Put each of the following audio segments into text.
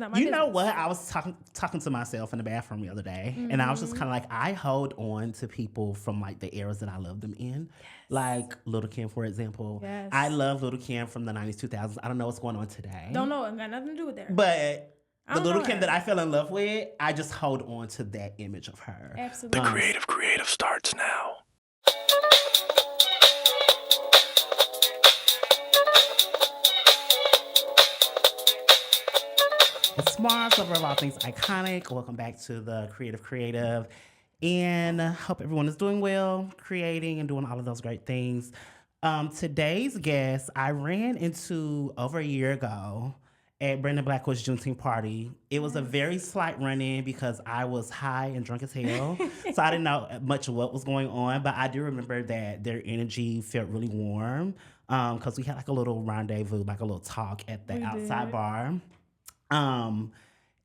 not my You know business. what? I was talking to myself in the bathroom the other day, and I was just kind of like, I hold on to people from like the eras that I love them in. Like Little Kim, for example. Yes. I love Little Kim from the 90s, 2000s. I don't know what's going on today. Don't know. It got nothing to do with that. But I the don't Little know Kim her. that I fell in love with, I just hold on to that image of her. Absolutely. The creative starts now. It's Mars over all things iconic. Welcome back to the Creative. And hope everyone is doing well, creating and doing all of those great things. Today's guest, I ran into over a year ago at Brandon Blackwood's Juneteenth party. It was a very slight run-in because I was high and drunk as hell. So I didn't know much of what was going on, but I do remember that their energy felt really warm because we had like a little rendezvous, like a little talk at the outside bar.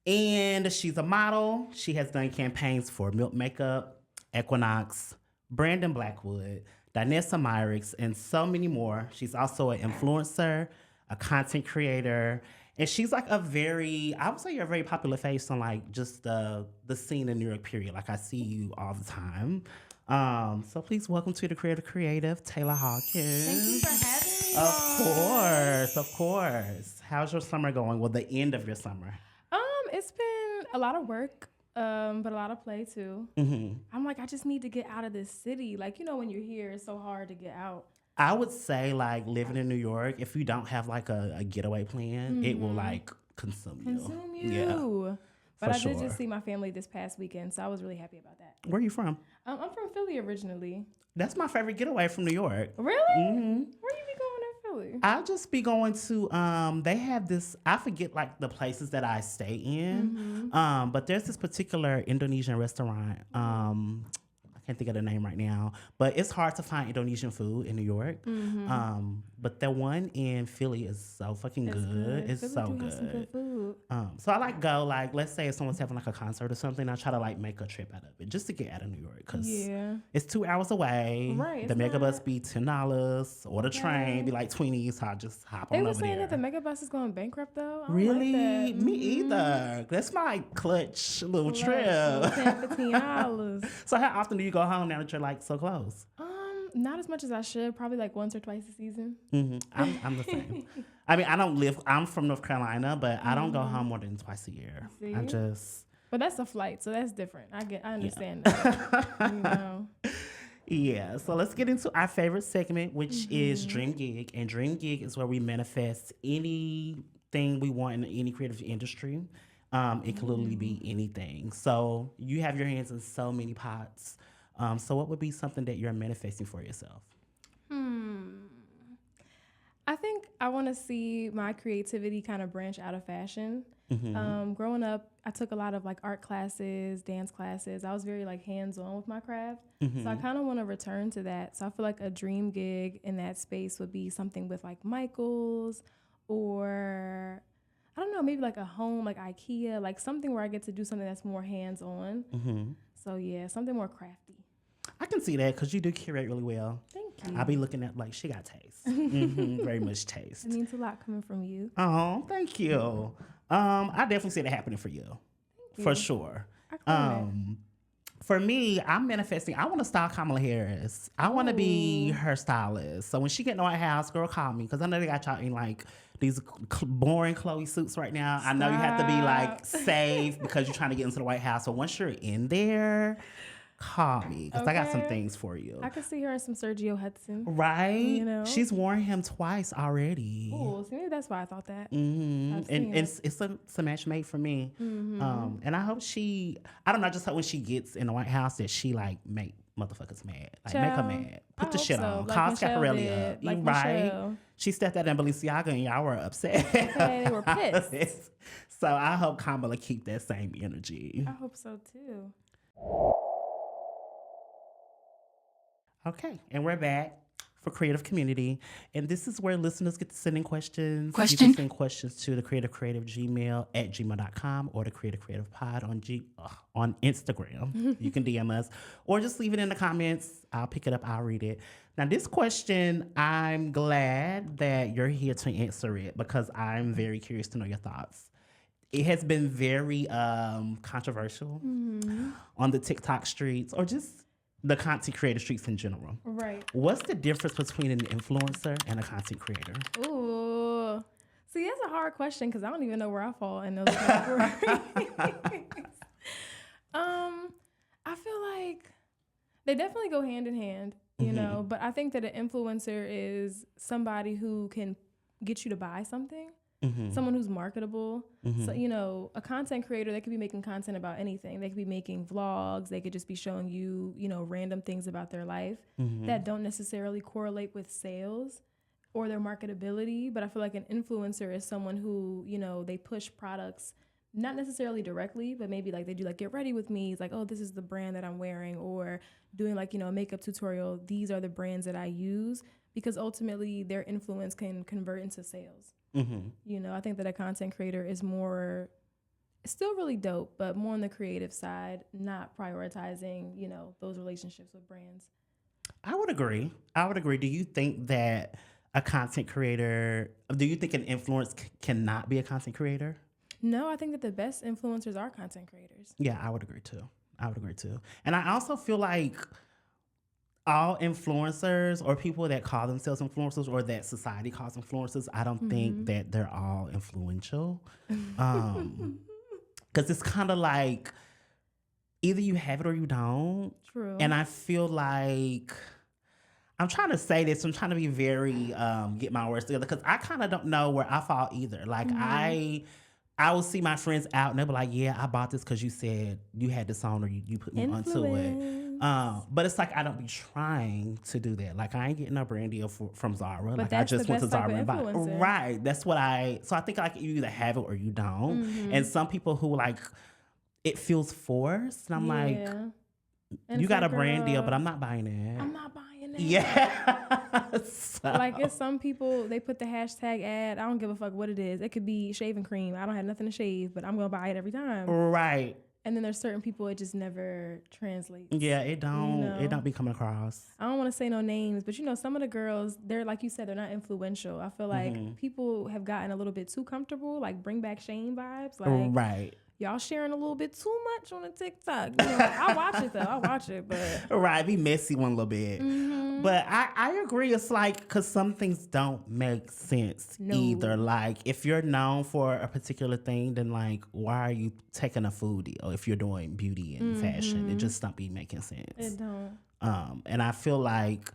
And she's a model. She has done campaigns for Milk Makeup, Equinox, Brandon Blackwood, Dinessa Myricks, and so many more. She's also an influencer, a content creator, and she's like I would say you're a very popular face on like just the scene in New York, period. Like I see you all the time. So please welcome to the Creative, Taylor Hawkins. Thank you for having me. Of course. How's your summer going? Well, the end of your summer. It's been a lot of work, but a lot of play too. Mm-hmm. I'm like, I just need to get out of this city. Like, when you're here, it's so hard to get out. I would say like living in New York, if you don't have like a getaway plan, it will like consume you. Yeah, But I sure. did just see my family this past weekend, so I was really happy about that. Where are you from? I'm from Philly originally. That's my favorite getaway from New York. Really? Mm-hmm. Where you be going in Philly? I'll just be going to they have this, I forget like the places that I stay in. But there's this particular Indonesian restaurant. I can't think of the name right now, but it's hard to find Indonesian food in New York. But the one in Philly is so fucking good. It's Philly so do have some good food. So I like go like, let's say if someone's having like a concert or something, I try to like make a trip out of it just to get out of New York because it's 2 hours away. Right, The it's megabus not- be $10 or the train be like 20. So I just hop They on were over saying there. that the megabus is going bankrupt though. I don't Really? like that. Me either. That's my clutch little trip. $10-15. So how often do you go home now that you're like so close? Not as much as I should. Probably like once or twice a season. I'm the same. I mean, I'm from North Carolina, but I don't go home more than twice a year. See? I just, But that's a flight, so that's different. I understand that. yeah. So let's get into our favorite segment, which is Dream Gig. And Dream Gig is where we manifest anything we want in any creative industry. It can literally be anything. So you have your hands in so many pots. So what would be something that you're manifesting for yourself? I think I want to see my creativity kind of branch out of fashion. Growing up, I took a lot of like art classes, dance classes. I was very like hands-on with my craft. So I kind of want to return to that. So I feel like a dream gig in that space would be something with like Michaels or I don't know, maybe like a home, like IKEA, like something where I get to do something that's more hands-on. So yeah, something more crafty. I can see that because you do curate really well. Thank you. I'll be looking at like she got taste, very much taste. It means a lot coming from you. Oh, thank you. I definitely see that happening for you, for sure. I claim it. For me, I'm manifesting. I want to style Kamala Harris. I want to be her stylist. So when she get in the White House, girl, call me because I know they got y'all in like these boring Chloe suits right now. I know you have to be like safe because you're trying to get into the White House. So once you're in there, call me because I got some things for you. I could see her in some Sergio Hudson. Right? You know? She's worn him twice already. Oh, see, maybe that's why I thought that. And it's a match made for me. And I hope I don't know, just hope when she gets in the White House that she like make motherfuckers mad. Like make her mad. Put the shit on. Like Call Michelle Schiaparelli did. up. Like You right? Michelle. She stepped out in Balenciaga and y'all were upset. Okay, they were pissed. So I hope Kamala keep that same energy. I hope so too. Okay, and we're back for Creative Community. And this is where listeners get to send in questions. You Question? can send questions to the creativecreativegmail@gmail.com or the Creative Creative Pod on Instagram. You can DM us or just leave it in the comments. I'll pick it up. I'll read it. Now, this question, I'm glad that you're here to answer it because I'm very curious to know your thoughts. it has been very controversial on the TikTok streets or just the content creator streets in general. Right. What's the difference between an influencer and a content creator? Ooh. See, that's a hard question because I don't even know where I fall in those categories. I feel like they definitely go hand in hand, you know, but I think that an influencer is somebody who can get you to buy something, someone who's marketable. So, you know, a content creator, they could be making content about anything. They could be making vlogs. They could just be showing you, you know, random things about their life that don't necessarily correlate with sales or their marketability. But I feel like an influencer is someone who, you know, they push products not necessarily directly, but maybe like they do like get ready with me. It's like, oh, this is the brand that I'm wearing, or doing like, you know, a makeup tutorial. These are the brands that I use, because ultimately their influence can convert into sales. You know, I think that a content creator is more, still really dope, but more on the creative side, not prioritizing, you know, those relationships with brands. I would agree. Do you think that a content creator, do you think an influence cannot be a content creator? No, I think that the best influencers are content creators. Yeah, I would agree too. And I also feel like all influencers or people that call themselves influencers or that society calls influencers, I don't think that they're all influential. Because it's kind of like either you have it or you don't. True. And I feel like, I'm trying to say this, I'm trying to be very, get my words together, because I kind of don't know where I fall either. Like I will see my friends out and they'll be like, yeah, I bought this because you said you had this on or you put me onto it. But it's like I don't be trying to do that. Like I ain't getting a brand deal from Zara. But like that's I just the went to best type Zara of and bought. influencer. Right. That's what so I think like you either have it or you don't. And some people who like it feels forced. And I'm like, and you got like, a brand deal, but I'm not buying it. I'm not buying it. Yeah. So. Like it's some people, they put the hashtag ad. I don't give a fuck what it is. It could be shaving cream. I don't have nothing to shave, but I'm gonna buy it every time. Right. And then there's certain people it just never translates. Yeah, it don't. You know? It don't be coming across. I don't want to say no names, but you know, some of the girls, they're like you said, they're not influential. I feel like people have gotten a little bit too comfortable, like bring back Shane vibes. Like, right. Y'all sharing a little bit too much on the TikTok. You know, I watch it though. I watch it, but right, be messy one little bit. But I agree. It's like because some things don't make sense either. Like if you're known for a particular thing, then like why are you taking a food deal if you're doing beauty and fashion? It just don't be making sense. It don't. And I feel like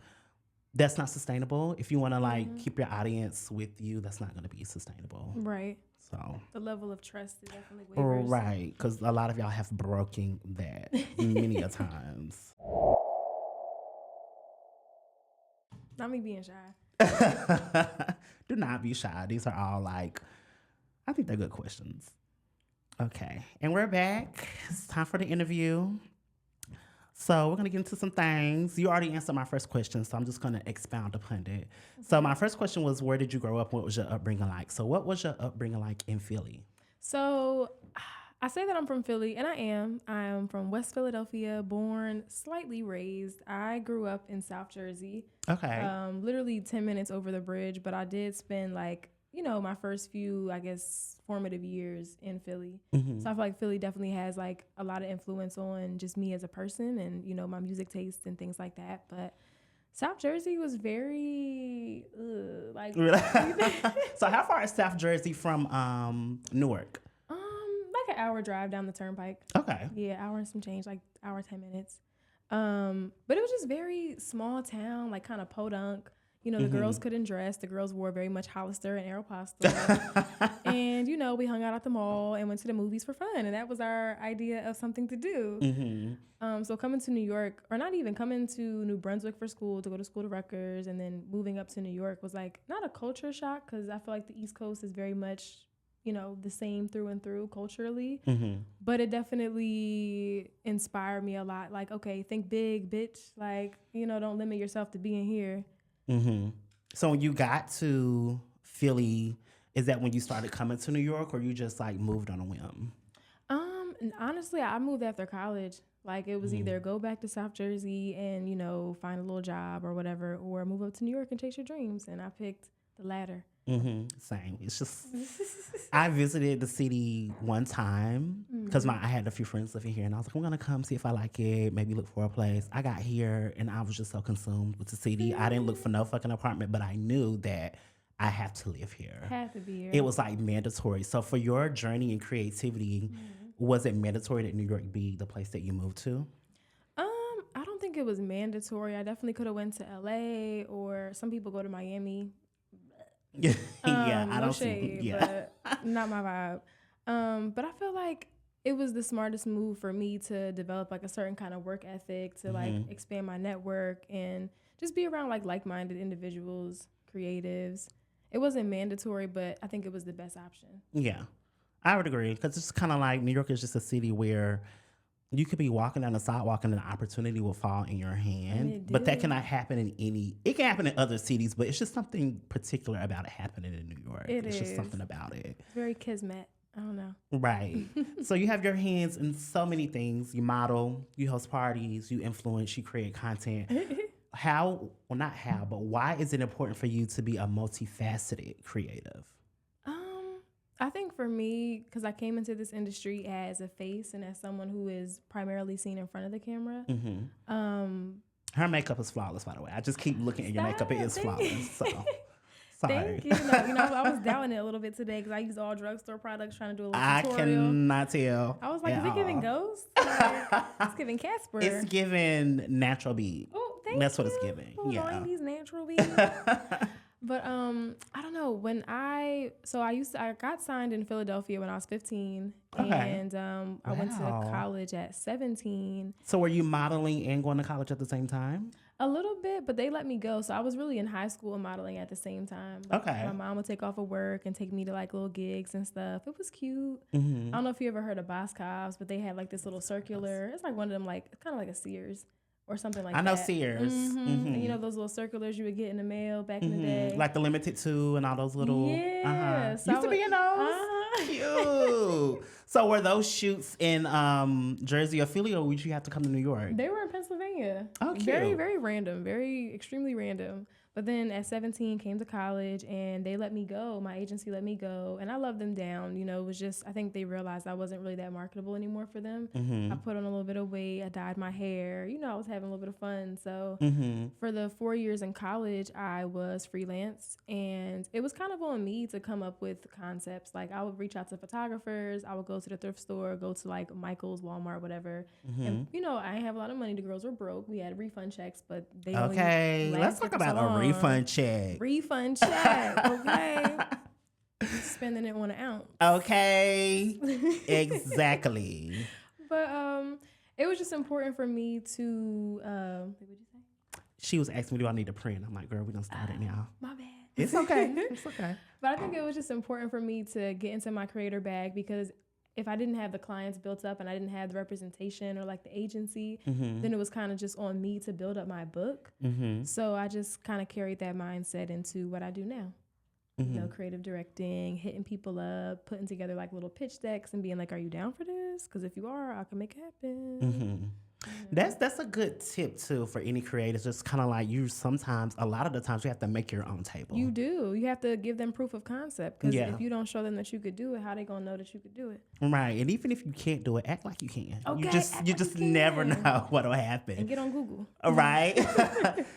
that's not sustainable. If you want to like keep your audience with you, that's not going to be sustainable. Right. So the level of trust is definitely wavers. Right, because a lot of y'all have broken that many a times. Not me being shy. Do not be shy. These are all like, I think they're good questions. Okay, and we're back. It's time for the interview. So we're going to get into some things. You already answered my first question, so I'm just going to expound upon it. So my first question was, where did you grow up? What was your upbringing like? So what was your upbringing like in Philly? So I say that I'm from Philly, and I am. I'm from West Philadelphia, born, slightly raised. I grew up in South Jersey. Okay. Literally 10 minutes over the bridge, but I did spend like, you know, my first few, I guess, formative years in Philly. So I feel like Philly definitely has like a lot of influence on just me as a person and, you know, my music taste and things like that. But South Jersey was very, like. So how far is South Jersey from Newark? Like an hour drive down the turnpike. Okay. Yeah, hour and some change, like hour, 10 minutes. But it was just very small town, like kind of podunk. You know, the girls couldn't dress. The girls wore very much Hollister and Aeropostale. And, you know, we hung out at the mall and went to the movies for fun. And that was our idea of something to do. So coming to New York, or not even coming to New Brunswick for school, to go to school to Rutgers, and then moving up to New York was like not a culture shock, because I feel like the East Coast is very much, you know, the same through and through culturally. But it definitely inspired me a lot. Like, okay, think big, bitch. Like, you know, don't limit yourself to being here. So when you got to Philly, is that when you started coming to New York, or you just like moved on a whim? And honestly, I moved after college. Like it was either go back to South Jersey and, you know, find a little job or whatever, or move up to New York and chase your dreams. And I picked the latter. Same. It's just I visited the city one time because I had a few friends living here, and I was like, I'm gonna come see if I like it, maybe look for a place. I got here and I was just so consumed with the city. I didn't look for no fucking apartment, but I knew that I have to live here. Had to be here. It was like mandatory. So for your journey in creativity, was it mandatory that New York be the place that you moved to? I don't think it was mandatory. I definitely could have went to LA, or some people go to Miami. Yeah, I don't shade, see. Yeah, but not my vibe. But I feel like it was the smartest move for me to develop like a certain kind of work ethic, to like expand my network and just be around like-minded individuals, creatives. It wasn't mandatory, but I think it was the best option. Yeah, I would agree, because it's kind of like New York is just a city where you could be walking down the sidewalk and an opportunity will fall in your hand. But that cannot happen it can happen in other cities, but it's just something particular about it happening in New York. It's just something about it. Very kismet. I don't know. Right. So you have your hands in so many things. You model, you host parties, you influence, you create content. Not how, but why is it important for you to be a multifaceted creative? I think for me, because I came into this industry as a face and as someone who is primarily seen in front of the camera. Her makeup is flawless, by the way. I just keep looking at your makeup. It is flawless. So, sorry. Thank you. I was doubting it a little bit today because I use all drugstore products trying to do a little tutorial. I cannot tell. I was like, is it giving ghosts? Like, it's giving Casper. It's giving natural bead. Oh, thank That's you. what it's giving. Oh, Yeah. these natural beads. But I don't know, when I got signed in Philadelphia when I was 15, and I went to college at 17. So were you modeling and going to college at the same time? A little bit, but they let me go. So I was really in high school and modeling at the same time. Like, my mom would take off of work and take me to like little gigs and stuff. It was cute. I don't know if you ever heard of Boscov's, but they had like this little circular. It's like one of them, like kind of like a Sears or something like that. I know Sears. And you know those little circulars you would get in the mail back in the day? Like the Limited 2 and all those little... Yeah. So used to be in those? Cute. So were those shoots in Jersey or Philly, or would you have to come to New York? They were in Pennsylvania. Oh, cute. Very, very random. Very, extremely random. But then at 17, came to college, and they let me go. My agency let me go, and I loved them down. You know, it was just, I think they realized I wasn't really that marketable anymore for them. I put on a little bit of weight. I dyed my hair. You know, I was having a little bit of fun. So for the 4 years in college, I was freelance, and it was kind of on me to come up with concepts. Like, I would reach out to photographers. I would go to the thrift store, go to like Michael's, Walmart, whatever. And, you know, I didn't have a lot of money. The girls were broke. We had refund checks, but they only let's talk about a refund check. Refund check, okay? Spending it on an ounce. Okay, exactly. But it was just important for me to. What did you say? She was asking me, "Do I need a print?" I'm like, "Girl, we done started now." My bad. It's okay. It's okay. But I think it was just important for me to get into my creator bag, because if I didn't have the clients built up and I didn't have the representation or like the agency, then it was kind of just on me to build up my book. So I just kind of carried that mindset into what I do now. You know, creative directing, hitting people up, putting together like little pitch decks and being like, are you down for this? Because if you are, I can make it happen. That's a good tip too for any creators. Just kind of like a lot of the times you have to make your own table. You do. You have to give them proof of concept, because if you don't show them that you could do it, how they gonna know that you could do it? Right. And even if you can't do it, act like you can. Okay, you just never know what'll happen. And get on Google. Right.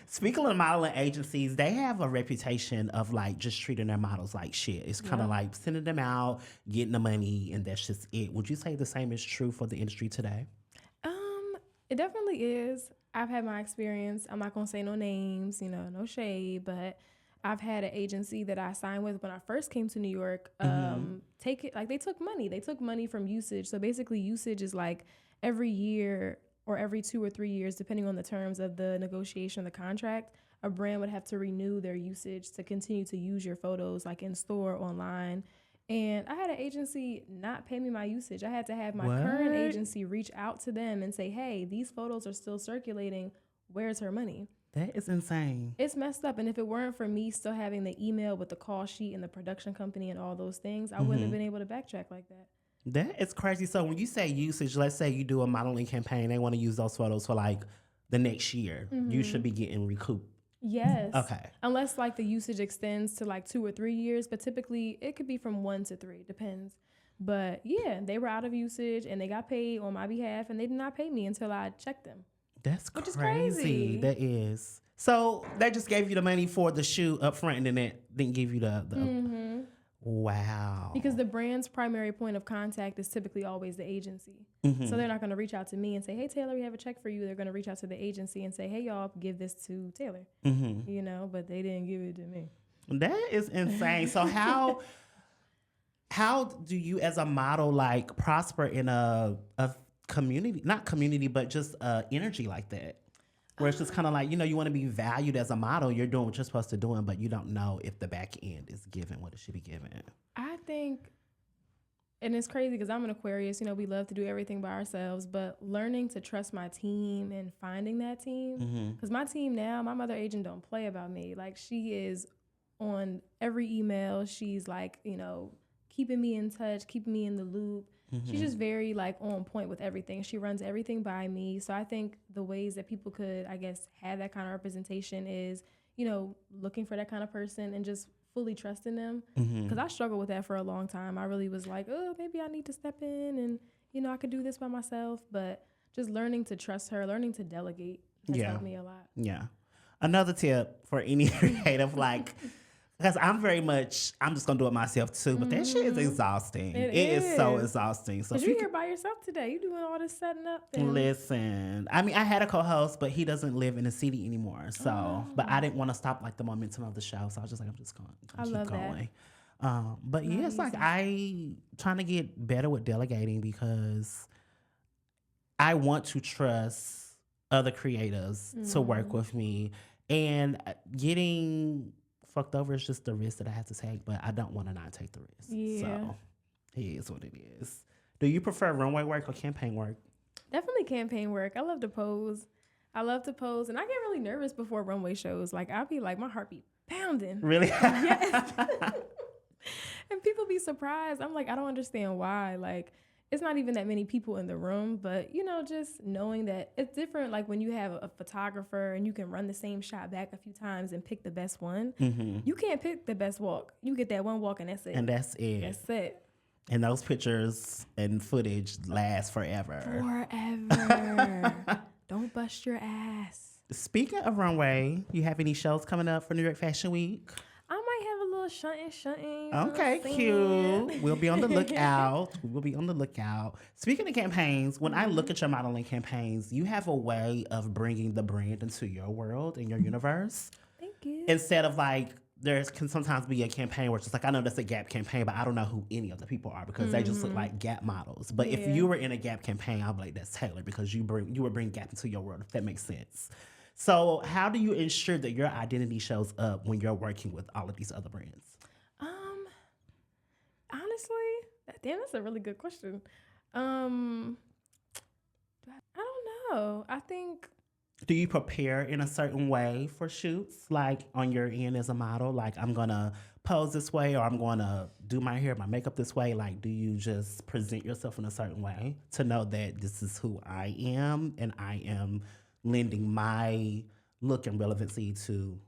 Speaking of modeling agencies, they have a reputation of like just treating their models like shit. It's kind of like sending them out, getting the money, and that's just it. Would you say the same is true for the industry today? It definitely is. I've had my experience. I'm not going to say no names, you know, no shade, but I've had an agency that I signed with when I first came to New York. They took money. They took money from usage. So basically usage is like every year or every 2 or 3 years, depending on the terms of the negotiation of the contract, a brand would have to renew their usage to continue to use your photos like in store, online. And I had an agency not pay me my usage. I had to have my current agency reach out to them and say, hey, these photos are still circulating. Where's her money? That is insane. It's messed up. And if it weren't for me still having the email with the call sheet and the production company and all those things, I wouldn't have been able to backtrack like that. That is crazy. So when you say usage, let's say you do a modeling campaign, they want to use those photos for like the next year. You should be getting recouped Yes. Okay. Unless like the usage extends to like 2 or 3 years, but typically it could be from 1 to 3, depends. But yeah, they were out of usage and they got paid on my behalf and they did not pay me until I checked them. That's Which is crazy. crazy. That is. So they just gave you the money for the shoe up front and then it didn't give you the Wow. Because the brand's primary point of contact is typically always the agency. So they're not going to reach out to me and say, hey, Taylor, we have a check for you. They're going to reach out to the agency and say, hey, y'all, give this to Taylor. You know, but they didn't give it to me. That is insane. So how do you as a model like prosper in a community, not community, but just energy like that? Where it's just kind of like, you know, you want to be valued as a model. You're doing what you're supposed to do, but you don't know if the back end is given what it should be given. I think, and it's crazy because I'm an Aquarius, you know, we love to do everything by ourselves, but learning to trust my team and finding that team. Because my team now, my mother agent don't play about me. Like, she is on every email. She's like, you know, keeping me in touch, keeping me in the loop. She's just very like on point with everything. She runs everything by me. So I think the ways that people could, I guess, have that kind of representation is, you know, looking for that kind of person and just fully trusting them. Because I struggled with that for a long time. I really was like, oh, maybe I need to step in and, you know, I could do this by myself. But just learning to trust her, learning to delegate has helped me a lot. Yeah. Another tip for any creative, like, because I'm just going to do it myself too, but that shit is exhausting. It is so exhausting. So you're here by yourself today. You're doing all this setting up. Listen, I mean, I had a co-host, but he doesn't live in the city anymore. So, but I didn't want to stop like the momentum of the show. So I was just like, I'm just going to keep going. But yeah, it's like I trying to get better with delegating because I want to trust other creatives to work with me, and getting fucked over is just the risk that I have to take, but I don't want to not take the risk. Yeah. So it is what it is. Do you prefer runway work or campaign work? Definitely campaign work. I love to pose. And I get really nervous before runway shows. Like, I'll be like, my heart be pounding. Really? Yes. And people be surprised. I'm like, I don't understand why. Like, it's not even that many people in the room, but, you know, just knowing that it's different. Like when you have a photographer and you can run the same shot back a few times and pick the best one, you can't pick the best walk. You get that one walk and that's it. And that's it. That's it. And those pictures and footage last forever. Forever. Don't bust your ass. Speaking of runway, you have any shows coming up for New York Fashion Week? I might have a little shunting. Okay, cute. We'll be on the lookout. Speaking of campaigns, when I look at your modeling campaigns, you have a way of bringing the brand into your world and your universe. Thank you. Instead of like, there can sometimes be a campaign where it's just like, I know that's a Gap campaign, but I don't know who any of the people are because they just look like Gap models. But if you were in a Gap campaign, I'll be like, that's Taylor because you would bring Gap into your world, if that makes sense. So how do you ensure that your identity shows up when you're working with all of these other brands? Honestly, that's a really good question. I don't know. I think. Do you prepare in a certain way for shoots, like on your end as a model? Like, I'm going to pose this way or I'm going to do my hair, my makeup this way. Like, do you just present yourself in a certain way to know that this is who I am and I am lending my look and relevancy to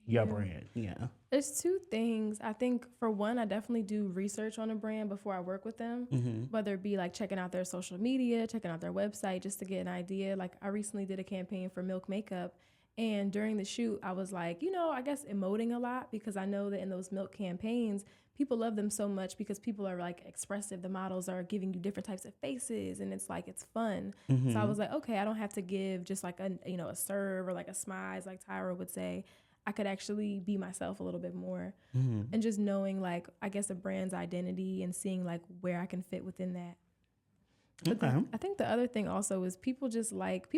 your brand? Yeah. There's two things. I think for one, I definitely do research on a brand before I work with them, whether it be like checking out their social media, checking out their website, just to get an idea. Like I recently did a campaign for Milk Makeup, and during the shoot, I was like, you know, I guess emoting a lot because I know that in those Milk campaigns, people love them so much because people are like expressive. The models are giving you different types of faces and it's like, it's fun. So I was like, okay, I don't have to give just like a serve or like a smize like Tyra would say. I could actually be myself a little bit more and just knowing like, I guess a brand's identity and seeing like where I can fit within that. But I think the other thing also is people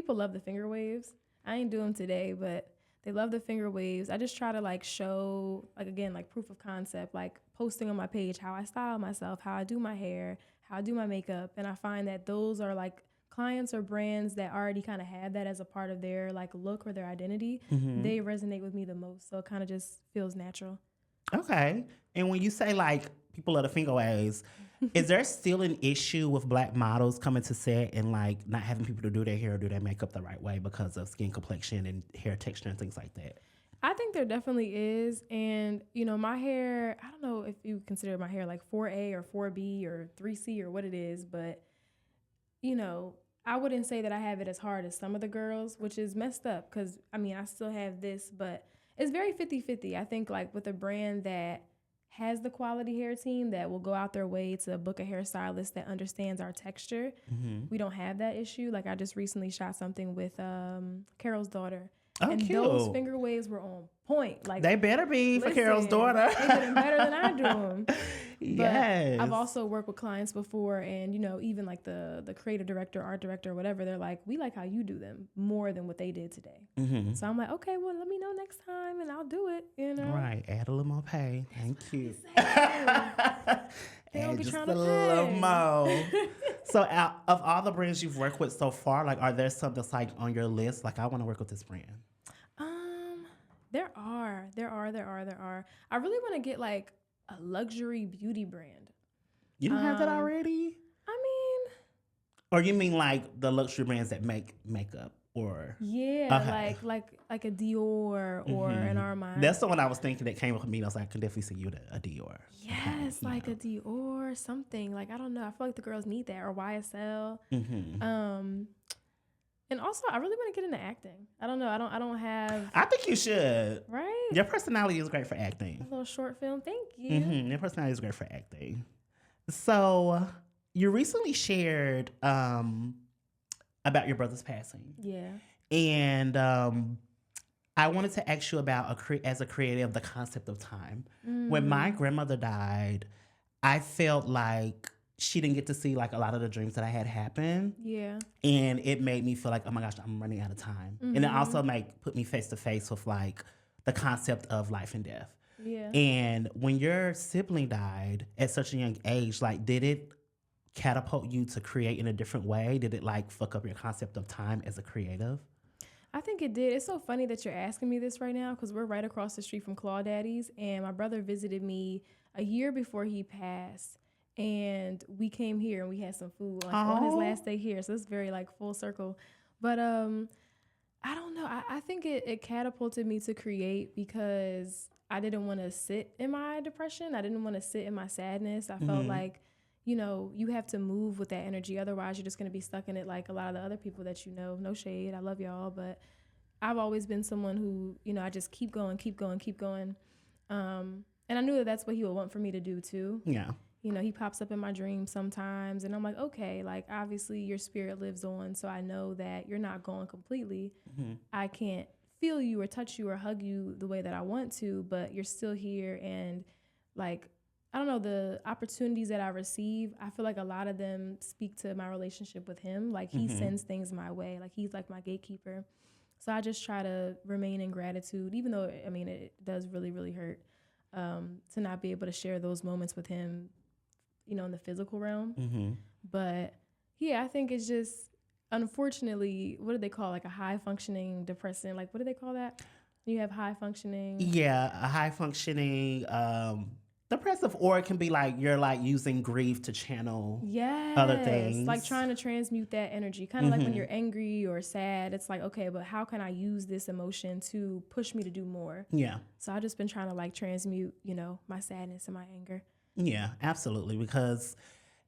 love the finger waves. I ain't do them today, but they love the finger waves. I just try to like show, like again, like proof of concept, like posting on my page how I style myself, how I do my hair, how I do my makeup. And I find that those are like clients or brands that already kind of have that as a part of their like look or their identity. They resonate with me the most. So it kind of just feels natural. Okay. And when you say like people love the finger waves, is there still an issue with Black models coming to set and like not having people to do their hair or do their makeup the right way because of skin complexion and hair texture and things like that? I think there definitely is. And, you know, my hair, I don't know if you consider my hair like 4A or 4B or 3C or what it is, but, you know, I wouldn't say that I have it as hard as some of the girls, which is messed up because, I mean, I still have this, but it's very 50-50. I think, like, with a brand that has the quality hair team that will go out their way to book a hairstylist that understands our texture, we don't have that issue. Like, I just recently shot something with Carol's daughter. Oh, and cute. those finger waves were on point. Like, They better be for Carol's daughter. They did them better than I do them. Yes. I've also worked with clients before, and, you know, even like the creative director, art director, whatever, they're like, we like how you do them more than what they did today. So I'm like, okay, well, let me know next time and I'll do it, you know? Right. Add a little more pay. Thank you. They don't Add be just trying a to little pay. more. So out of all the brands you've worked with so far, like, are there some that's like on your list? Like, I want to work with this brand. There are. I really want to get like a luxury beauty brand. You don't have that already? I mean, Or you mean like the luxury brands that make makeup? Or yeah, okay. like a Dior or an Armani. That's the one I was thinking that came up with me. I was like, I can definitely see you a Dior. Yes, Okay, like yeah. a Dior, something. Like, I don't know. I feel like the girls need that, or YSL. And also, I really want to get into acting. I don't know. I don't have. I think you should. Right? Your personality is great for acting. A little short film. Thank you. Your personality is great for acting. So you recently shared about your brother's passing. Yeah. And I wanted to ask you about, as a creative, the concept of time. When my grandmother died, I felt like she didn't get to see like a lot of the dreams that I had happen. Yeah. And it made me feel like, oh my gosh, I'm running out of time. And it also put me face to face with like the concept of life and death. Yeah. And when your sibling died at such a young age, like, did it catapult you to create in a different way? Did it like fuck up your concept of time as a creative? I think it did. It's so funny that you're asking me this right now because we're right across the street from Claw Daddy's, and my brother visited me a year before he passed, and we came here and we had some food on his last day here. So it's very like full circle. But I don't know. I think it catapulted me to create because I didn't want to sit in my depression. I didn't want to sit in my sadness. I felt like, you know, you have to move with that energy. Otherwise, you're just going to be stuck in it like a lot of the other people that you know. No shade. I love y'all. But I've always been someone who, you know, I just keep going. And I knew that that's what he would want for me to do, too. Yeah. You know, he pops up in my dreams sometimes. And I'm like, okay, like, obviously your spirit lives on. So I know that you're not going completely. I can't feel you or touch you or hug you the way that I want to, but you're still here. And, like, I don't know, the opportunities that I receive, I feel like a lot of them speak to my relationship with him. Like, he sends things my way. Like, he's like my gatekeeper. So I just try to remain in gratitude, even though, I mean, it does really, really hurt to not be able to share those moments with him, you know, in the physical realm. But, yeah, I think it's just, unfortunately, what do they call, like, a high-functioning depressant? Like, what do they call that? You have high-functioning? Yeah, a high-functioning depressive, or it can be like you're like using grief to channel other things. Like trying to transmute that energy. Kind of like when you're angry or sad, it's like, okay, but how can I use this emotion to push me to do more? Yeah. So I've just been trying to like transmute, you know, my sadness and my anger. Yeah, absolutely. Because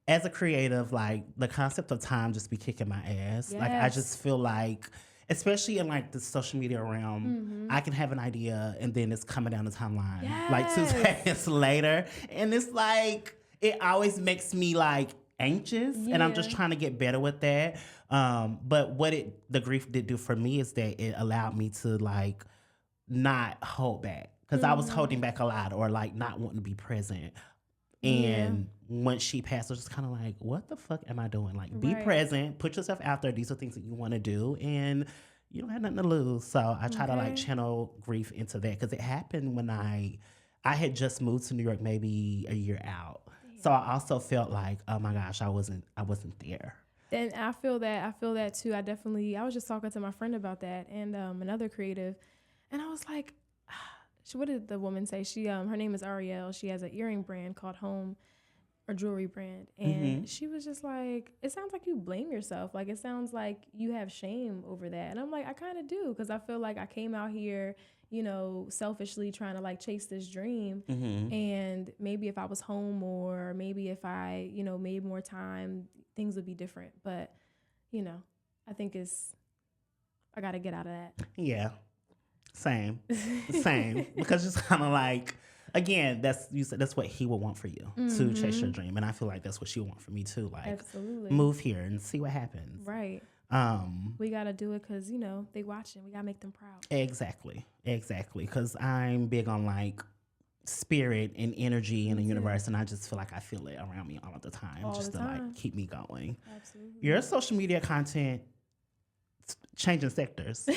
as a creative, like the concept of time just be kicking my ass. Like I just feel like, especially in like the social media realm, I can have an idea and then it's coming down the timeline like 2 seconds later. And it's like, it always makes me like anxious and I'm just trying to get better with that. But what the grief did do for me is that it allowed me to like not hold back. Because I was holding back a lot or like not wanting to be present. And once she passed, I was just kind of like, what the fuck am I doing? Like, be present, put yourself out there. These are things that you want to do, and you don't have nothing to lose. So I try to like channel grief into that because it happened when I had just moved to New York maybe a year out. So I also felt like, oh my gosh, I wasn't there. And I feel that too. I was just talking to my friend about that and another creative, and I was like, what did the woman say? She her name is Ariel. She has an earring brand called Home, or jewelry brand. And she was just like, it sounds like you blame yourself. Like, it sounds like you have shame over that. And I'm like, I kind of do, because I feel like I came out here, selfishly trying to like chase this dream. And maybe if I was home more, maybe if I, made more time, things would be different. But, I think I got to get out of that. Yeah. Same. Because it's kind of like, again, that's what he would want for you, to chase your dream. And I feel like that's what she would want for me too. Like, absolutely, move here and see what happens. Right. We got to do it because, they watching. We got to make them proud. Exactly. Because I'm big on like spirit and energy in the universe. And I just feel like I feel it around me all of the time. Like keep me going. Absolutely. Your social media content, changing sectors.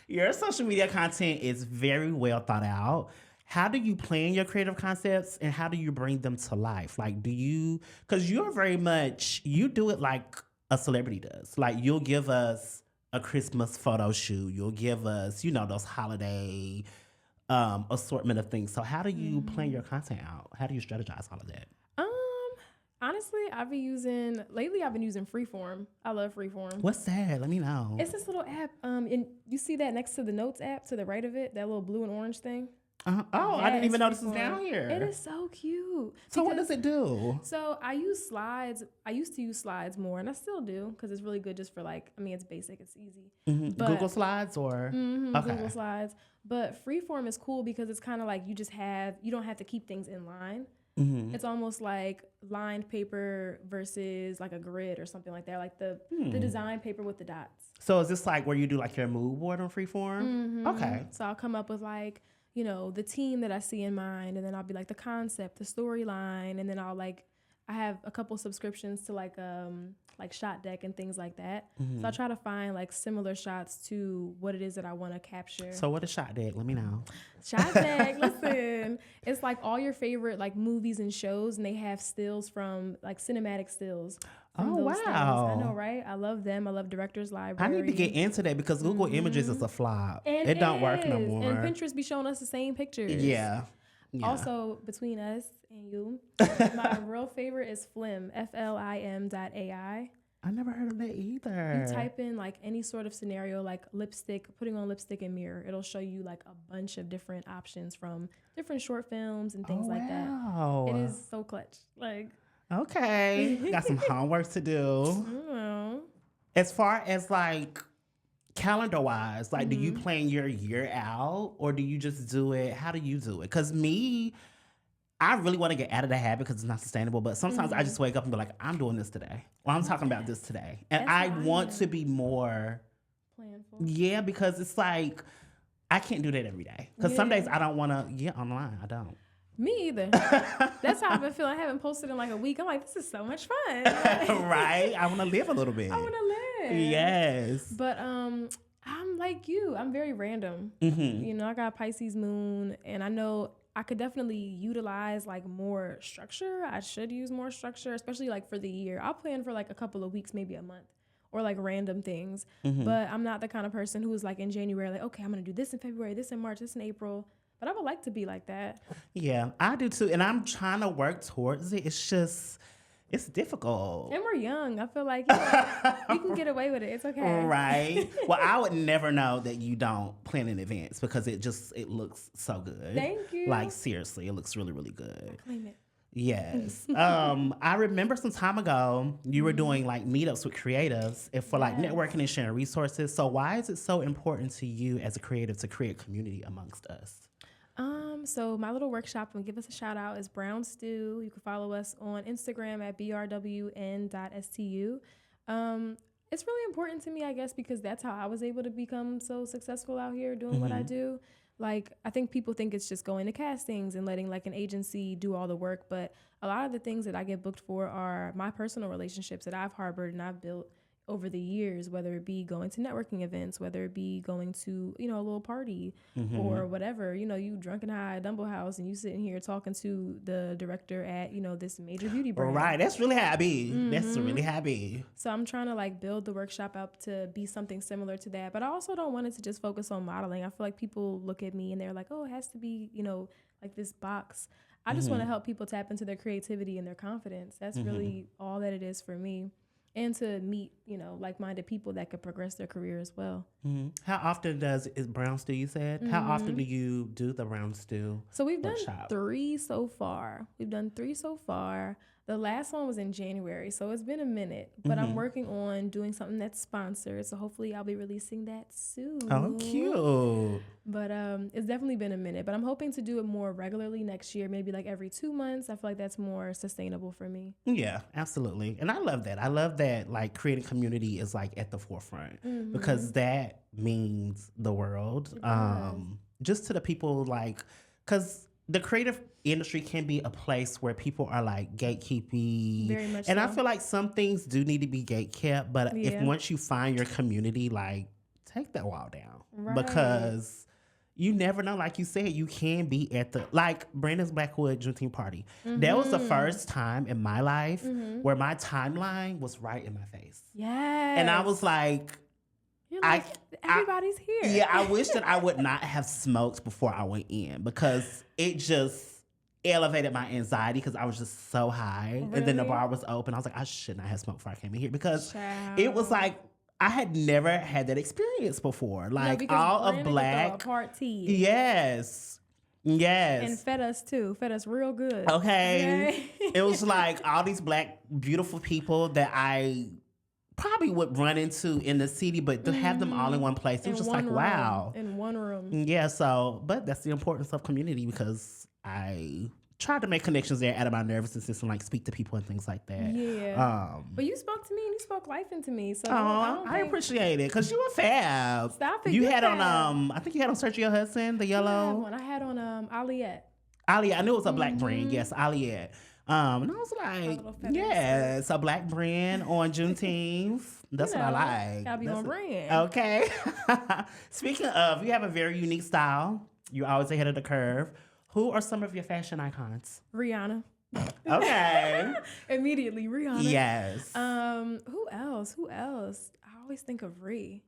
Your social media content is very well thought out. How do you plan your creative concepts and how do you bring them to life? Like, because you're very much, you do it like a celebrity does. Like, you'll give us a Christmas photo shoot. You'll give us, those holiday assortment of things. So how do you plan your content out? How do you strategize all of that? Honestly, I've been using Freeform. I love Freeform. What's that? Let me know. It's this little app. And you see that next to the Notes app to the right of it, that little blue and orange thing? I didn't even know this was down here. It is so cute. So what does it do? So I use Slides. I used to use Slides more, and I still do because it's really good just for it's basic, it's easy. But, Google Slides or? Okay. Google Slides. But Freeform is cool because it's kind of like you don't have to keep things in line. It's almost like lined paper versus like a grid or something like that, like the design paper with the dots. So is this like where you do like your mood board on Freeform? Okay. So I'll come up with like, the team that I see in mind, and then I'll be like the concept, the storyline, and then I have a couple subscriptions to like Shot Deck and things like that. So I try to find like similar shots to what it is that I want to capture. So what is Shot Deck? Let me know. Shot Deck, listen, it's like all your favorite like movies and shows, and they have stills from like cinematic stills. Oh, wow. Things. I know, right? I love them. I love Director's Library. I need to get into that because Google Images is a flop. And it don't work no more. And Pinterest be showing us the same pictures. Yeah. Also, between us and you, my real favorite is Flim, FLIM.ai. I never heard of that either. You type in like any sort of scenario, like lipstick, putting on lipstick and mirror. It'll show you like a bunch of different options from different short films and things like that. It is so clutch. Like, okay, got some homework to do. As far as like calendar wise, like do you plan your year out or do you just do it? How do you do it? Because I really want to get out of the habit because it's not sustainable. But sometimes I just wake up and be like, I'm doing this today. Or I'm talking about this today. And I want to be more planful. Yeah, because it's like, I can't do that every day. Because some days I don't want to get online. I don't. Me either. That's how I've been feeling. I haven't posted in like a week. I'm like, this is so much fun. Right? I want to live a little bit. I want to live. Yes. But I'm like you. I'm very random. I got Pisces moon, and I know I could definitely utilize like more structure. I should use more structure, especially like for the year. I'll plan for like a couple of weeks, maybe a month, or like random things. But I'm not the kind of person who is like in January, like, okay, I'm going to do this in February, this in March, this in April. But I would like to be like that. Yeah, I do too. And I'm trying to work towards it. It's just, it's difficult. And we're young. I feel like you can get away with it. It's okay. Right. Well, I would never know that you don't plan in advance because it looks so good. Thank you. Like, seriously, it looks really, really good. I claim it. Yes. I remember some time ago, you were doing like meetups with creatives and for like networking and sharing resources. So why is it so important to you as a creative to create community amongst us? So my little workshop, and give us a shout out, is Brown Stew. You can follow us on Instagram at brwn.stu. It's really important to me, I guess, because that's how I was able to become so successful out here doing what I do. Like, I think people think it's just going to castings and letting like an agency do all the work, but a lot of the things that I get booked for are my personal relationships that I've harbored and I've built over the years, whether it be going to networking events, whether it be going to, a little party or whatever, you drunk and high at Dumble House and you sitting here talking to the director at, this major beauty brand. Right. That's really how I be. That's really how I be. So I'm trying to like build the workshop up to be something similar to that. But I also don't want it to just focus on modeling. I feel like people look at me and they're like, oh, it has to be, like this box. I just want to help people tap into their creativity and their confidence. That's really all that it is for me. and to meet, like-minded people that could progress their career as well. Mm-hmm. How often is brown stew, you said? How often do you do the brown stew? So we've workshop? done 3 so far. The last one was in January, so it's been a minute. But I'm working on doing something that's sponsored, so hopefully I'll be releasing that soon. Oh, cute. But it's definitely been a minute. But I'm hoping to do it more regularly next year, maybe like every 2 months. I feel like that's more sustainable for me. Yeah, absolutely. And I love that. I love that, like, creating community is, like, at the forefront because that means the world. Just to the people, like, because the creative industry can be a place where people are like gatekeeping. Very much and so. I feel like some things do need to be gatekept, but if once you find your community, like, take that wall down. Right. Because you never know, like you said, you can be at the, like, Brandon's Blackwood Juneteenth party. That was the first time in my life where my timeline was right in my face. Yes. And I was like, You're like, everybody's here. yeah, I wish that I would not have smoked before I went in because it just elevated my anxiety because I was just so high. Really? And then the bar was open. I was like, I should not have smoked before I came in here because Child. it was like, I had never had that experience before. Like, because all of Brandon black. got the party. Yes. And fed us too. Fed us real good. Okay. It was like all these black, beautiful people that I probably would run into in the city, but to have them all in one place, it was just like, wow. In one room. Yeah, so, but that's the importance of community because I tried to make connections there out of my nervous system, like speak to people and things like that. Yeah. But you spoke to me and you spoke life into me. So I appreciate it because you were fab. Stop it. You had fab. on, I think you had on Sergio Hudson, the yellow. I had on Aliette. Aliette, I knew it was a black brand. Yes, Aliette. And I was like, yeah, it's a black brand on Juneteenth. That's what I like. Gotta be on brand. Okay. Speaking of, you have a very unique style. You're always ahead of the curve. Who are some of your fashion icons? Rihanna. Okay. Immediately, Rihanna. Yes. Who else? I always think of Ree.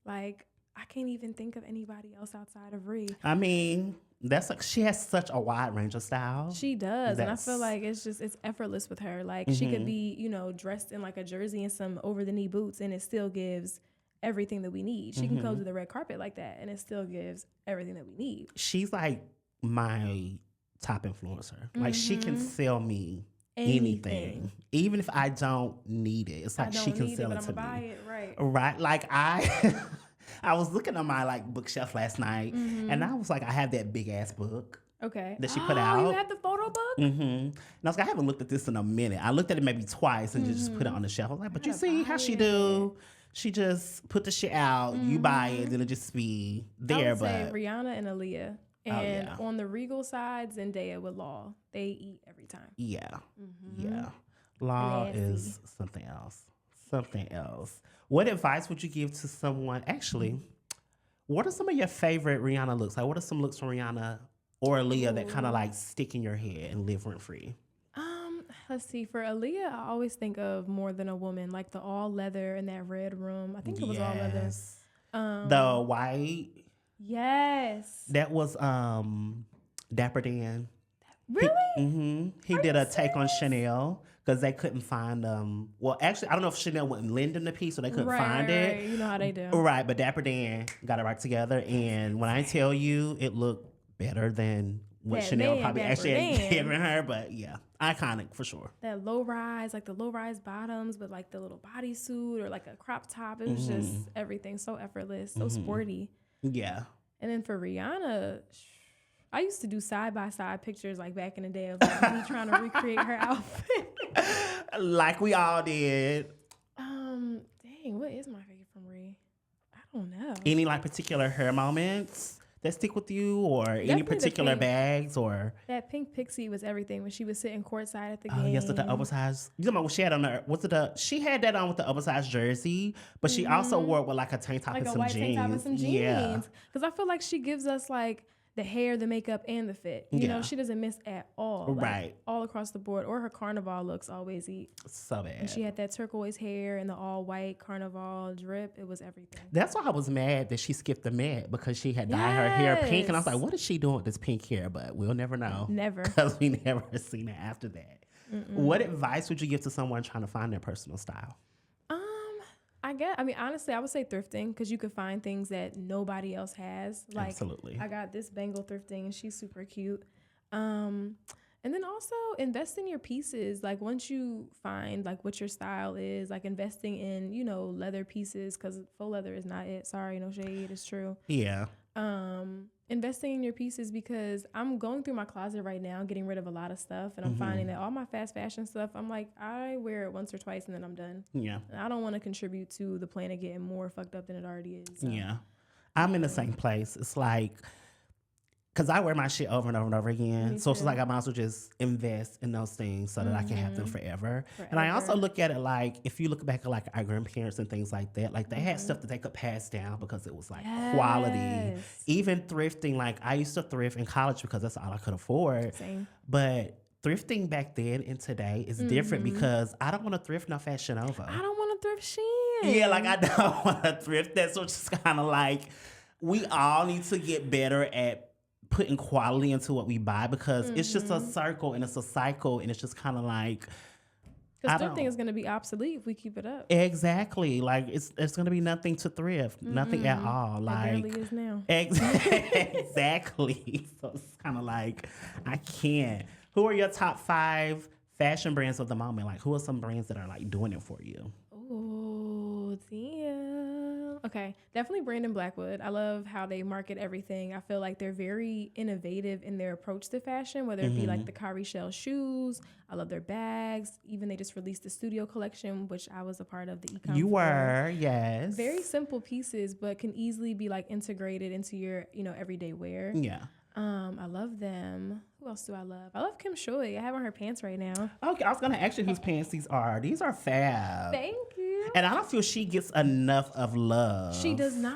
Like, I can't even think of anybody else outside of Ree. I mean, that's like, she has such a wide range of style. She does. And I feel like it's effortless with her. Like, she could be, dressed in like a jersey and some over the knee boots and it still gives everything that we need. She can go to the red carpet like that and it still gives everything that we need. She's like my top influencer. Like, she can sell me anything. Even if I don't need it. It's like she can sell it to me. Buy it, right. Right. Like, I was looking on my, like, bookshelf last night and I was like, I have that big ass book. Okay. That she put out. Oh, you had the photo book? And I was like, I haven't looked at this in a minute. I looked at it maybe twice and just put it on the shelf. I was like, but you see how she do? She just put the shit out, you buy it, then it just be there. I would say Rihanna and Aaliyah. And on the Regal side, Zendaya with Law. They eat every time. Yeah. Yeah. Law is something else. Something else. What advice would you give to someone? Actually, what are some of your favorite Rihanna looks? Like, what are some looks from Rihanna or Aaliyah that kind of like stick in your head and live rent free? Let's see. For Aaliyah, I always think of More Than a Woman, like the all leather in that red room. I think it was all leather. The white. Yes. That was Dapper Dan. Really? He did a take on Chanel because they couldn't find well, actually, I don't know if Chanel wouldn't lend him the piece, so they couldn't find it. Right. You know how they do. Right, but Dapper Dan got it right together, and when I tell you, it looked better than what Chanel probably actually had given her. But yeah, iconic for sure. That low rise, like the low rise bottoms, but like the little bodysuit or like a crop top. It was just everything so effortless, so sporty. Yeah. And then for Rihanna, I used to do side-by-side pictures like back in the day of like me trying to recreate her outfit. Like we all did. Dang, what is my favorite from Ree? I don't know. Any like particular hair moments that stick with you, or definitely any particular bags, or that pink pixie was everything when she was sitting courtside at the game. Yes, with the oversized. You know what she had on her? She had that on with the oversized jersey, but she also wore it with like a tank top and some jeans. Like a white tank top and some jeans. Yeah, because I feel like she gives us like the hair, the makeup, and the fit. You know, she doesn't miss at all. Like, right. All across the board. Or her carnival looks always eat. So bad. And she had that turquoise hair and the all white carnival drip. It was everything. That's why I was mad that she skipped the Met, because she had dyed her hair pink. And I was like, what is she doing with this pink hair? But we'll never know. Never. Because we never seen it after that. What advice would you give to someone trying to find their personal style? I mean, honestly, I would say thrifting because you could find things that nobody else has. Like, Absolutely. I got this bangle thrifting and she's super cute. And then also invest in your pieces. Like once you find like what your style is, like investing in, leather pieces because faux leather is not it. Sorry, no shade. It's true. Yeah. Investing in your pieces because I'm going through my closet right now, getting rid of a lot of stuff, and I'm finding that all my fast fashion stuff, I'm like, I wear it once or twice and then I'm done. Yeah. And I don't want to contribute to the planet getting more fucked up than it already is. So. Yeah. I'm in the same place. It's like, because I wear my shit over and over and over again. So it's like I might as well just invest in those things so that I can have them forever. And I also look at it like, if you look back at like our grandparents and things like that, like they had stuff that they could pass down because it was like quality. Even thrifting, like I used to thrift in college because that's all I could afford. Same. But thrifting back then and today is different because I don't want to thrift no Fashion Nova. I don't want to thrift Shein. Yeah, like I don't want to thrift that. So it's just kind of like we all need to get better at putting quality into what we buy because it's just a circle and it's a cycle and it's just kind of like because thrifting is going to be obsolete if we keep it up. Exactly. Like it's going to be nothing to thrift, nothing at all. Like it barely is now. Exactly. So it's kind of like I can't. Who are your top 5 fashion brands of the moment? Like who are some brands that are like doing it for you? Oh, damn. Okay, definitely Brandon Blackwood. I love how they market everything. I feel like they're very innovative in their approach to fashion, whether it be like the Kyrie Shell shoes. I love their bags. Even they just released the Studio collection, which I was a part of the e-com. You were, yes. Very simple pieces, but can easily be like integrated into your, everyday wear. Yeah. I love them. Who else do I love? I love Kim Choi. I have on her pants right now. Okay, I was gonna ask you whose pants these are. These are fab. Thank you. And I don't feel she gets enough of love. She does not.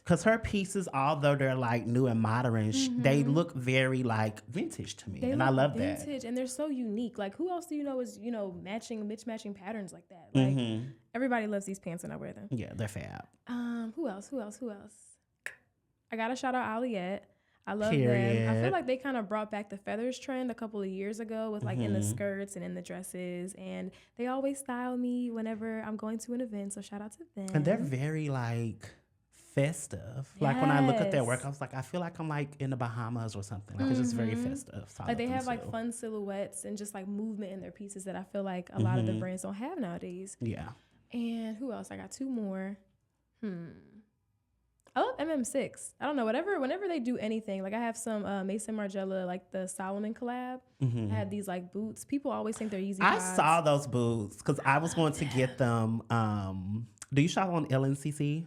Because her pieces, although they're like new and modern, they look very like vintage to me. And I love that. Vintage and they're so unique. Like who else do you know is, mismatching patterns like that? Like everybody loves these pants and I wear them. Yeah, they're fab. Who else? I gotta shout out Aliette. I love Period. them. I feel like they kind of brought back the feathers trend a couple of years ago with like in the skirts and in the dresses. And they always style me whenever I'm going to an event. So shout out to them. And they're very like festive. Yes. Like when I look at their work, I was like, I feel like I'm like in the Bahamas or something. Like it's just very festive. So like they have like fun silhouettes and just like movement in their pieces that I feel like a lot of the brands don't have nowadays. Yeah. And who else? I got 2 more. I love MM6. I don't know, whenever they do anything, like I have some Mason Margiela, like the Solomon collab. I had these like boots. People always think they're Yeezy I pods. saw those boots because I was going to get them. Do you shop on LNCC?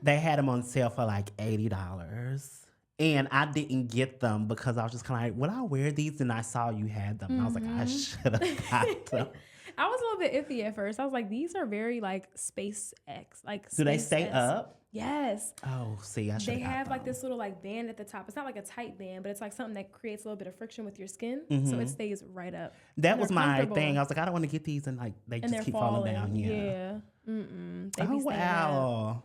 They had them on sale for like $80. And I didn't get them because I was just kind of like, would I wear these? And I saw you had them. And I was like, I should have got them. I was a little bit iffy at first. I was like, these are very like SpaceX. Like, do they stay up? Yes. Oh, see, I should. They have like this little like band at the top. It's not like a tight band, but it's like something that creates a little bit of friction with your skin, so it stays right up. That was my thing. I was like, I don't want to get these, and like they just keep falling down. Yeah. They oh wow.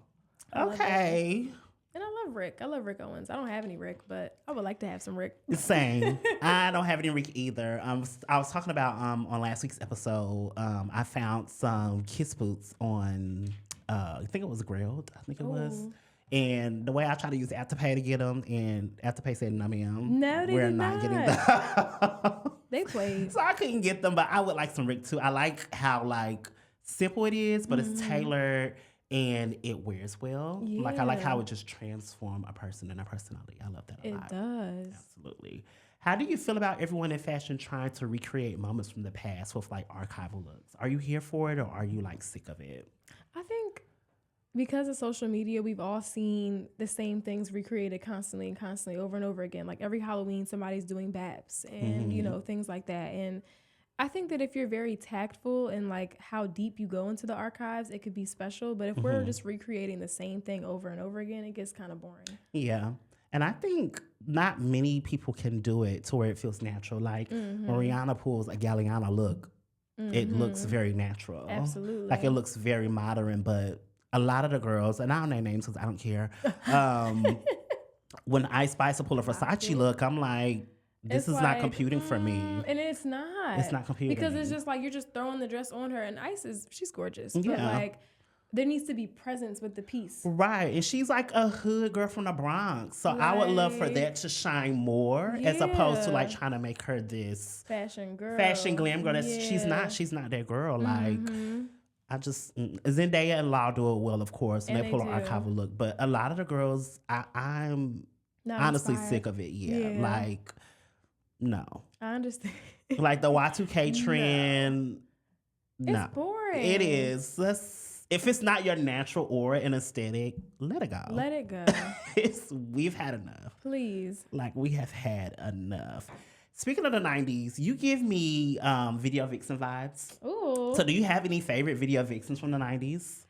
Okay. And I love Rick. I love Rick Owens. I don't have any Rick, but I would like to have some Rick. Same. I don't have any Rick either. I was talking about on last week's episode. I found some Kiss boots on. I think it was Grilled. I think it was. And the way I tried to use Afterpay to get them, and Afterpay said, no, ma'am. No, we're not getting them. They played. So I couldn't get them, but I would like some Rick too. I like how like simple it is, but it's tailored and it wears well. Yeah. Like I like how it just transforms a person and a personality. I love that a lot. It does. Absolutely. How do you feel about everyone in fashion trying to recreate moments from the past with like archival looks? Are you here for it or are you like sick of it? I think because of social media, we've all seen the same things recreated constantly over and over again. Like every Halloween, somebody's doing BAPs and, things like that. And I think that if you're very tactful and like how deep you go into the archives, it could be special. But if we're just recreating the same thing over and over again, it gets kind of boring. Yeah. And I think not many people can do it to where it feels natural. Like Mariana pulls a Galliana look. It looks very natural. Absolutely. Like it looks very modern, but a lot of the girls, and I don't name names because I don't care. When Ice Spice will pull a Versace look, I'm like, this is not computing for me. And it's not. It's not computing. Because it's just like you're just throwing the dress on her, and she's gorgeous. But like there needs to be presence with the piece. Right. And she's like a hood girl from the Bronx. So I would love for that to shine more as opposed to like trying to make her this fashion glam girl. She's not that girl. Like I just Zendaya and Lau do it well, of course, and they pull an archival look. But a lot of the girls, I'm not honestly inspired. sick of it. Yeah. Like no. I understand. Like the Y2K trend. No. It's boring. It is. If it's not your natural aura and aesthetic, let it go. Let it go. We've had enough. Please. Like, we have had enough. Speaking of the 90s, you give me video vixen vibes. Ooh. So do you have any favorite video vixens from the 90s?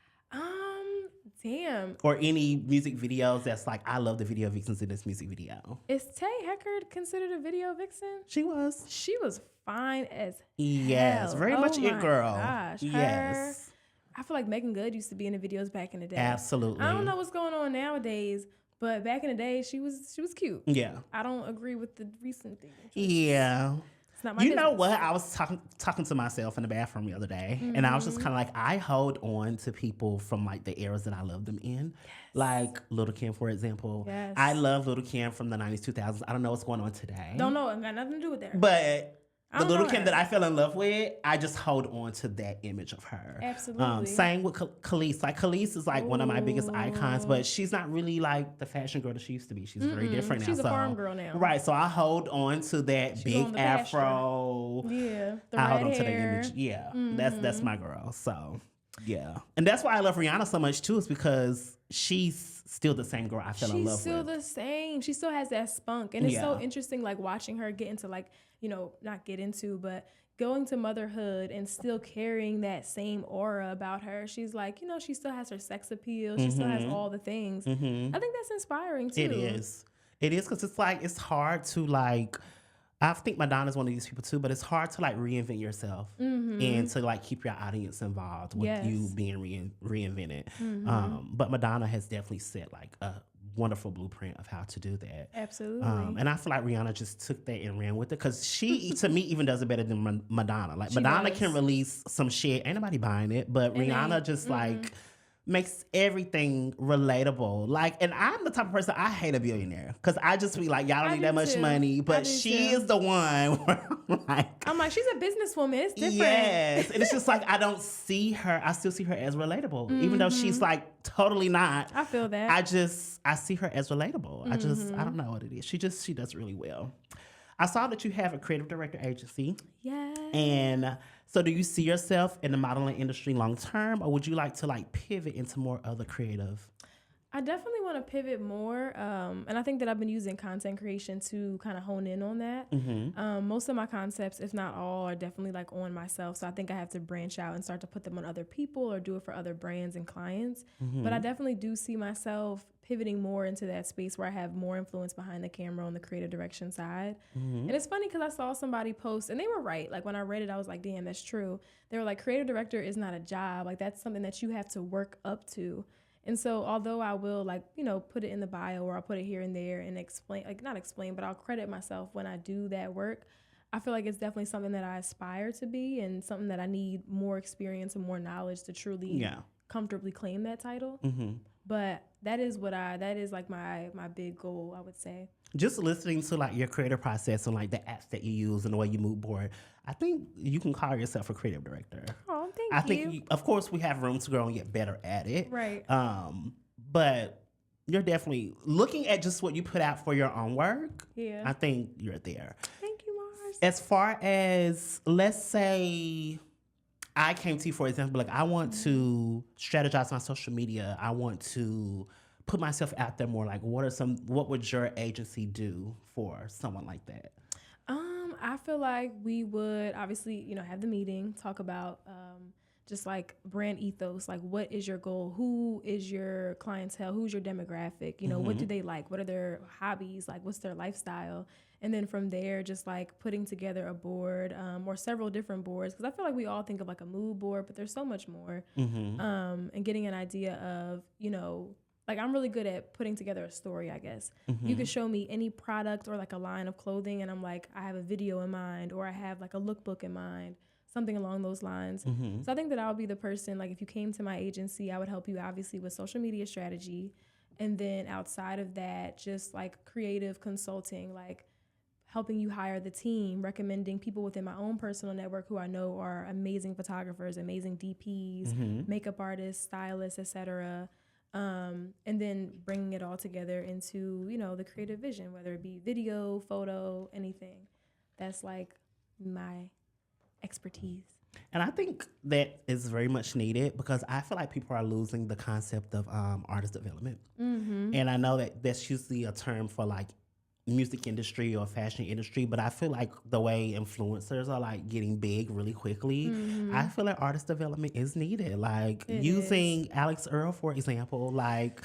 Damn. Or any music videos that's like, I love the video vixens in this music video? Is Tay Heckard considered a video vixen? She was. She was fine as Yes, hell. very much it girl. Gosh, yes. I feel like Megan Good used to be in the videos back in the day. Absolutely. I don't know what's going on nowadays, but back in the day, she was cute. Yeah. I don't agree with the recent thing. Yeah. It's not my You know business. what? I was talking to myself in the bathroom the other day, and I was just kind of like, I hold on to people from like the eras that I love them in. Like Lil' Kim, for example. Yes. I love Lil' Kim from the 90s, 2000s. I don't know what's going on today. Don't know. It got nothing to do with that. But the don't Lil' know Kim her. that I fell in love with, I just hold on to that image of her. Absolutely. Same with Khalees. Like Khalees is like one of my biggest icons, but she's not really like the fashion girl that she used to be. She's very different now. She's a farm girl now. Right. So I hold on to that on big the afro. Yeah. The I hold red on to that hair. image. Yeah. That's my girl. So yeah. And that's why I love Rihanna so much too, is because she's still the same girl I fell in love with. She's still the same. She still has that spunk. And it's so Yeah. interesting, like watching her get into like, not get into, but going to motherhood and still carrying that same aura about her. She's like, she still has her sex appeal. She still has all the things. I think that's inspiring too. It is. It is, because it's like, it's hard to like, I think Madonna's one of these people too, but it's hard to like reinvent yourself and to like keep your audience involved with you being reinvented. But Madonna has definitely set like a wonderful blueprint of how to do that. Absolutely. And I feel like Rihanna just took that and ran with it, because she, to me, even does it better than Madonna. Like, She Madonna does. can release some shit, ain't nobody buying it, but Rihanna just like makes everything relatable. Like, and I'm the type of person, I hate a billionaire, because I just be like, y'all don't I need do that much too. money, I but do she too. is the one where I'm like, she's a businesswoman. It's different. yes. And it's just like, I don't see her, I still see her as relatable, even though she's like totally not. I feel that. I see her as relatable. I don't know what it is. She does really well. I saw that you have a creative director agency. Yes. And so do you see yourself in the modeling industry long term, or would you like to like pivot into more other creative? I definitely want to pivot more. And I think that I've been using content creation to kind of hone in on that. Most of my concepts, if not all, are definitely like on myself. So I think I have to branch out and start to put them on other people or do it for other brands and clients. But I definitely do see myself pivoting more into that space where I have more influence behind the camera on the creative direction side. And it's funny because I saw somebody post, and they were right. Like when I read it, I was like, damn, that's true. They were like, creative director is not a job. Like that's something that you have to work up to. And so although I will like, put it in the bio or I'll put it here and there and explain, like not explain, but I'll credit myself when I do that work, I feel like it's definitely something that I aspire to be and something that I need more experience and more knowledge to truly comfortably claim that title. But that is like my big goal, I would say. Just listening to like your creative process and like the apps that you use and the way you move board, I think you can call yourself a creative director. Oh, thank you. I think, of course, we have room to grow and get better at it. Right. But you're definitely looking at just what you put out for your own work. Yeah. I think you're there. Thank you, Mars. As far as, let's say, I came to you, for example, like I want to strategize my social media. I want to put myself out there more. Like, what would your agency do for someone like that? I feel like we would obviously, have the meeting, talk about just like brand ethos, like what is your goal? Who is your clientele? Who's your demographic? What do they like? What are their hobbies? Like what's their lifestyle? And then from there, just like putting together a board or several different boards. Because I feel like we all think of like a mood board, but there's so much more. And getting an idea of, like I'm really good at putting together a story, I guess. You could show me any product or like a line of clothing and I'm like, I have a video in mind or I have like a lookbook in mind. something along those lines. So I think that I would be the person, like if you came to my agency, I would help you obviously with social media strategy. And then outside of that, just like creative consulting, like helping you hire the team, recommending people within my own personal network who I know are amazing photographers, amazing DPs, makeup artists, stylists, etc. And then bringing it all together into, you know, the creative vision, whether it be video, photo, anything. That's like my expertise. And I think that is very much needed because I feel like people are losing the concept of artist development. And I know that that's usually a term for like music industry or fashion industry, but I feel like the way influencers are like getting big really quickly, I feel like artist development is needed. Like using Alex Earl, for example, like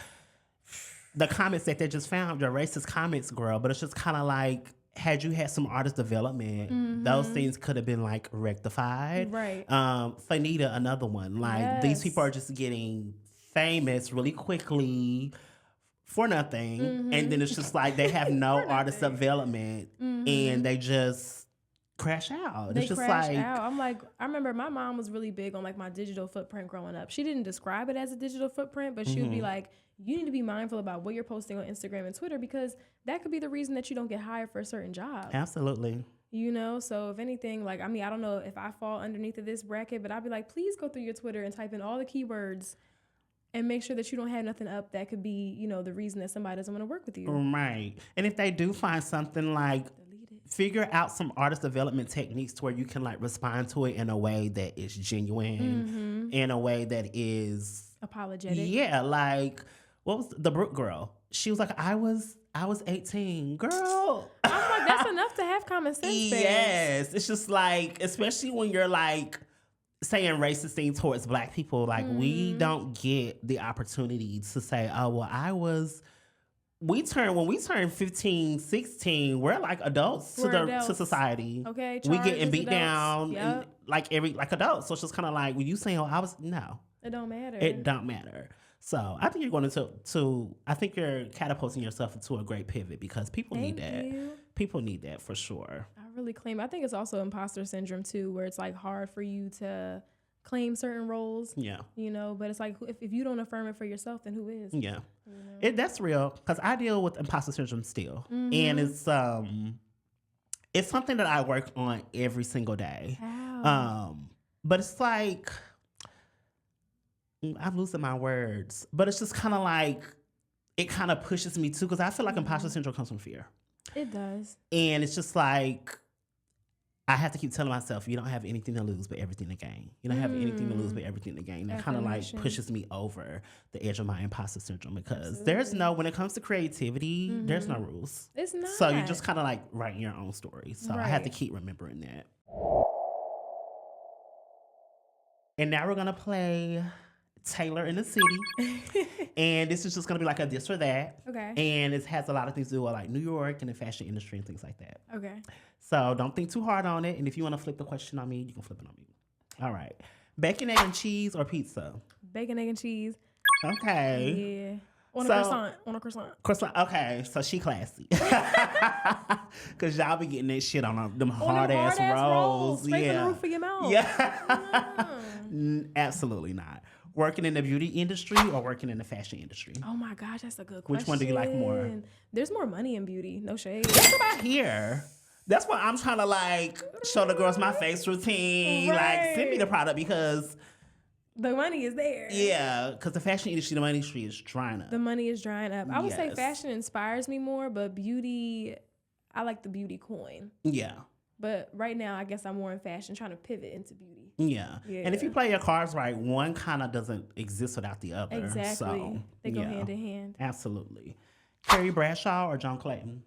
the comments that they just found, your racist comments, girl, but it's just kind of like, had you had some artist development, those things could have been like rectified. Right. Fanita, another one. Like these people are just getting famous really quickly for nothing. And then it's just like they have no artist development and they just crash out. They it's just crash like out. I'm like, I remember my mom was really big on like my digital footprint growing up. She didn't describe it as a digital footprint, but she would be like, you need to be mindful about what you're posting on Instagram and Twitter because that could be the reason that you don't get hired for a certain job. Absolutely. You know, so if anything, like, I mean, I don't know if I fall underneath of this bracket, but I'd be like, please go through your Twitter and type in all the keywords and make sure that you don't have nothing up that could be, you know, the reason that somebody doesn't want to work with you. Right. And if they do find something, like, figure out some artist development techniques to where you can like respond to it in a way that is genuine, in a way that is apologetic. Yeah, like what was the Brooke girl? She was like, I was 18, girl. I'm like, that's enough to have common sense. Yes, it's just like, especially when you're like saying racist things towards Black people, like we don't get the opportunity to say, oh well, when we turn 15, 16, we're like adults to society. Okay. We getting beat adults. down Yep. like adults. So it's just kind of like when you saying, no. It don't matter. It don't matter. So I think you're going I think you're catapulting yourself into a great pivot because people need that. People need that for sure. I really claim. I think it's also imposter syndrome too, where it's like hard for you to claim certain roles. Yeah. You know, but it's like if you don't affirm it for yourself, then who is? Yeah. You know? That's real because I deal with imposter syndrome still, and it's something that I work on every single day. Wow. But it's like I'm losing my words, but it's just kind of like it kind of pushes me too because I feel like imposter syndrome comes from fear. It does, and it's just like I have to keep telling myself, you don't have anything to lose but everything to gain. You don't have anything to lose but everything to gain. That kind of like pushes me over the edge of my imposter syndrome because when it comes to creativity, there's no rules. It's not. So you're just kind of like writing your own story. So I have to keep remembering that. And now we're going to play Taylor in the City. And this is just going to be like a this or that. Okay. And it has a lot of things to do with like New York and the fashion industry and things like that. Okay. So don't think too hard on it. And if you want to flip the question on me, you can flip it on me. All right. Bacon, egg, and cheese or pizza? Bacon, egg, and cheese. Okay. Yeah. On a croissant. Croissant. Okay. So she classy. Because y'all be getting that shit on them hard-ass rolls. Straight from the roof of your mouth. Yeah. Absolutely not. Working in the beauty industry or working in the fashion industry? Oh my gosh, that's a good question. Which one do you like more? There's more money in beauty. No shade. That's what I hear. That's why I'm trying to like show the girls my face routine. Right. Like send me the product because the money is there. Yeah, because the fashion industry, the money industry is drying up. The money is drying up. I would say fashion inspires me more, but beauty, I like the beauty coin. Yeah. But right now, I guess I'm more in fashion, trying to pivot into beauty. Yeah. And if you play your cards right, one kind of doesn't exist without the other. Exactly. So, they go hand in hand. Absolutely. Carrie Bradshaw or John Clayton?